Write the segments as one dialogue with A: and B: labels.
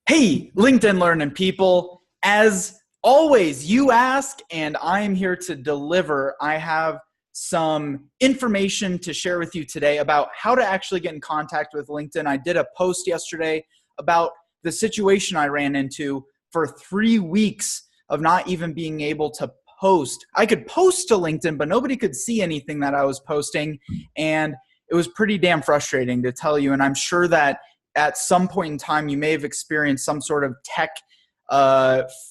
A: Hey, LinkedIn Learning people. As always, you ask, and I'm here to deliver. I have some information to share with you today about how to actually get in contact with LinkedIn. I did a post yesterday about the situation I ran into for 3 weeks of not even being able to post. I could post to LinkedIn, but nobody could see anything that I was posting, and it was pretty damn frustrating to tell you, and I'm sure that at some point in time, you may have experienced some sort of tech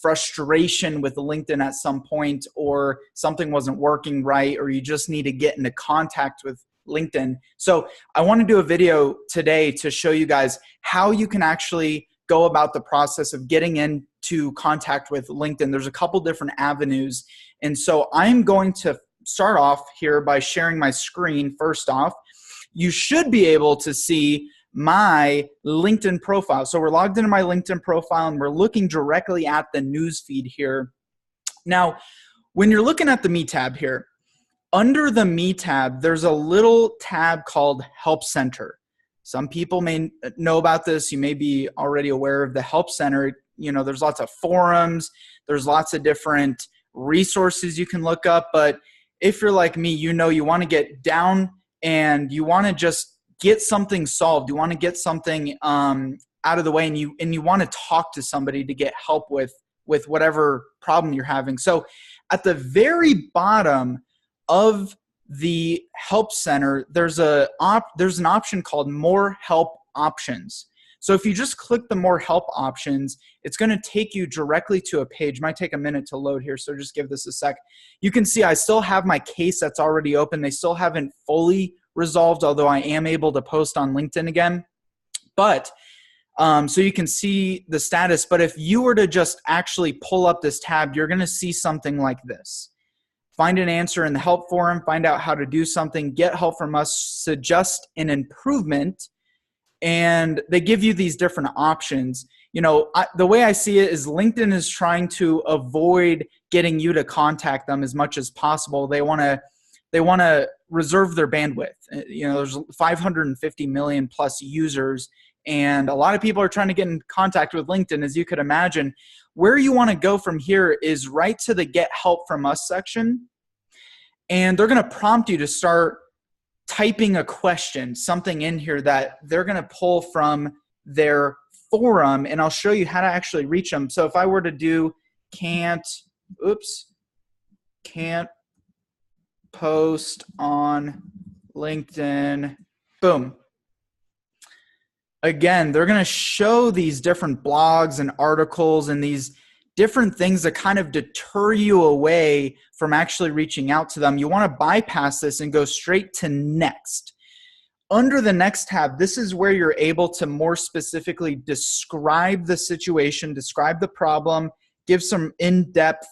A: frustration with LinkedIn at some point, or something wasn't working right, or you just need to get into contact with LinkedIn. So I want to do a video today to show you guys how you can actually go about the process of getting into contact with LinkedIn. There's a couple different avenues. And so I'm going to start off here by sharing my screen. First off, you should be able to see my LinkedIn profile. So we're logged into my LinkedIn profile and we're looking directly at the news feed here. Now, when you're looking at the Me tab here, under the Me tab, there's a little tab called Help Center. Some people may know about this. You may be already aware of the Help Center. You know, there's lots of forums. There's lots of different resources you can look up. But if you're like me, you know you want to get down and you want to just get something solved. You want to get something out of the way, and you want to talk to somebody to get help with whatever problem you're having. So at the very bottom of the Help Center, there's an option called More Help Options. So if you just click the More Help Options, it's going to take you directly to a page. It might take a minute to load here, so just give this a sec. You can see I still have my case that's already open. They still haven't fully resolved, although I am able to post on LinkedIn again. But so you can see the status. But if you were to just actually pull up this tab, you're going to see something like this. Find an answer in the help forum, find out how to do something, get help from us, suggest an improvement, and they give you these different options. You know, the way I see it is LinkedIn is trying to avoid getting you to contact them as much as possible. They want to reserve their bandwidth. You know, there's 550 million plus users, and a lot of people are trying to get in contact with LinkedIn, as you could imagine. Where you want to go from here is right to the Get Help From Us section, and they're going to prompt you to start typing a question, something in here that they're going to pull from their forum, and I'll show you how to actually reach them. So if I were to do can't post on LinkedIn, boom. Again, they're going to show these different blogs and articles and these different things that kind of deter you away from actually reaching out to them. You want to bypass this and go straight to next. Under the next tab, this is where you're able to more specifically describe the situation, describe the problem, give some in-depth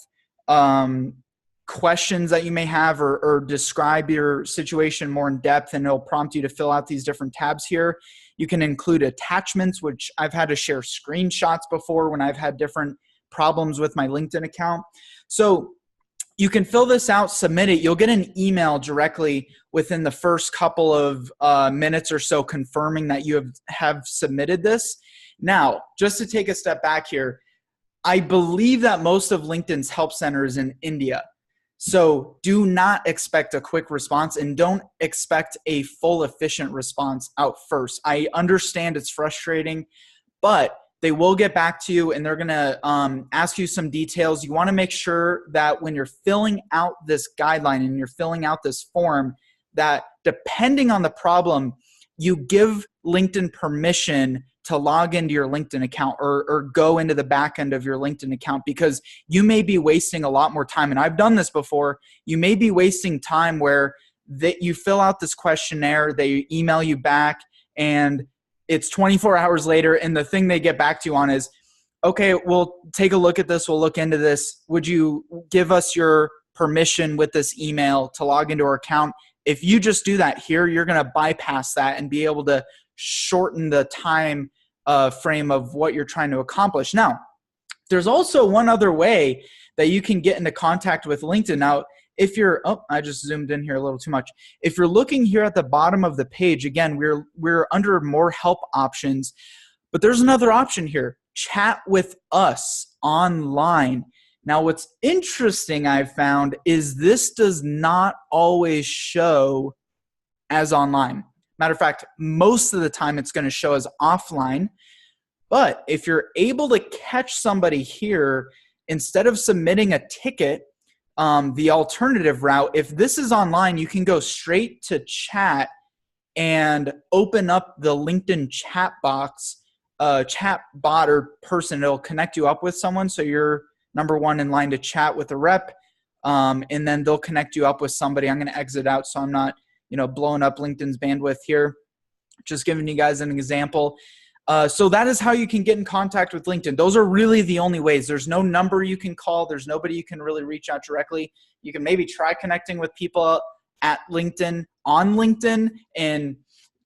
A: questions that you may have, or describe your situation more in depth, and it'll prompt you to fill out these different tabs here. You can include attachments, which I've had to share screenshots before when I've had different problems with my LinkedIn account. So you can fill this out, submit it. You'll get an email directly within the first couple of minutes or so confirming that you have submitted this. Now, just to take a step back here, I believe that most of LinkedIn's help center is in India. So do not expect a quick response, and don't expect a full efficient response out first. I understand it's frustrating, but they will get back to you, and they're going to ask you some details. You want to make sure that when you're filling out this guideline and you're filling out this form, that depending on the problem, you give LinkedIn permission to log into your LinkedIn account, or go into the back end of your LinkedIn account, because you may be wasting a lot more time. And I've done this before. You may be wasting time where you fill out this questionnaire, they email you back, and it's 24 hours later, and the thing they get back to you on is, okay, we'll take a look at this. We'll look into this. Would you give us your permission with this email to log into our account? If you just do that here, you're going to bypass that and be able to shorten the time frame of what you're trying to accomplish. Now, there's also one other way that you can get into contact with LinkedIn. Now, if you're, I just zoomed in here a little too much. If you're looking here at the bottom of the page, again, we're under more help options. But there's another option here, chat with us online. Now, what's interesting I've found is this does not always show as online. Matter of fact, most of the time it's going to show as offline. But if you're able to catch somebody here, instead of submitting a ticket, the alternative route, if this is online, you can go straight to chat and open up the LinkedIn chat box, chat bot or person. It'll connect you up with someone. So you're number one in line to chat with a rep, and then they'll connect you up with somebody. I'm going to exit out so I'm not, blowing up LinkedIn's bandwidth here. Just giving you guys an example. So that is how you can get in contact with LinkedIn. Those are really the only ways. There's no number you can call. There's nobody you can really reach out directly. You can maybe try connecting with people at LinkedIn on LinkedIn and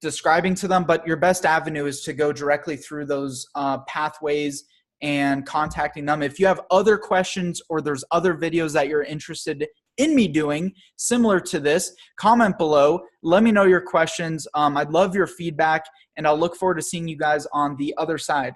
A: describing to them, but your best avenue is to go directly through those pathways and contacting them. If you have other questions or there's other videos that you're interested in me doing similar to this, comment below. Let me know your questions. I'd love your feedback, and I'll look forward to seeing you guys on the other side.